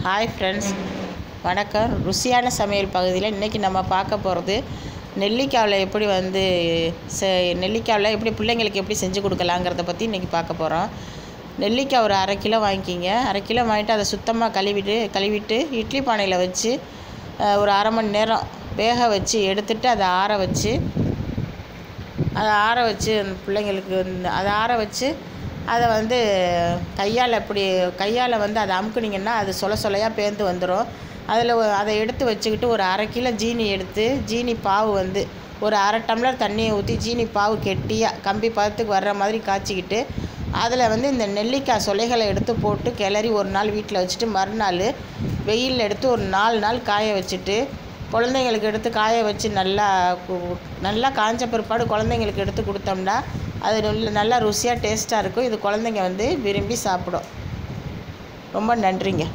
Hi friends, வணக்கம். ருசியான சமையல் பகுதியில் இன்றைக்கி நம்ம பார்க்க போகிறது நெல்லிக்காயில் எப்படி நெல்லிக்காயில் எப்படி பிள்ளைங்களுக்கு எப்படி செஞ்சு கொடுக்கலாங்கிறத பற்றி இன்றைக்கி பார்க்க போகிறோம். நெல்லிக்காய் ஒரு 1/2 கிலோ வாங்கிக்கிங்க. 1/2 கிலோ வாங்கிட்டு அதை சுத்தமாக கழுவிட்டு இட்லி பானையில் வச்சு ஒரு 1/2 மணி நேரம் வேக வச்சு எடுத்துட்டு அதை ஆற வச்சு அந்த பிள்ளைங்களுக்கு அதை ஆற வச்சு அதை கையால் அதை அமுக்குனிங்கன்னா அது சொலையாக பேர்ந்து வந்துடும். அதை எடுத்து வச்சுக்கிட்டு ஒரு 1/2 கிலோ ஜீனி எடுத்து, ஜீனி பாவு ஒரு 1/2 டம்ளர் தண்ணியை ஊற்றி ஜீனி பாவு கெட்டியாக கம்பி பதத்துக்கு வர்ற மாதிரி காய்ச்சிக்கிட்டு அதில் இந்த நெல்லிக்காய் சொலைகளை எடுத்து போட்டு கிளறி ஒரு நாள் வீட்டில் வச்சுட்டு மறுநாள் வெயிலில் எடுத்து ஒரு 4 நாள் காய வச்சுட்டு குழந்தைங்களுக்கு எடுத்து காய வச்சு நல்லா காய்ஞ்ச பிற்பாடு குழந்தைங்களுக்கு எடுத்து கொடுத்தோம்னா அது நல்லா ருசியாக டேஸ்ட்டாக இருக்கும். இது குழந்தைங்க விரும்பி சாப்பிடும். ரொம்ப நன்றிங்க.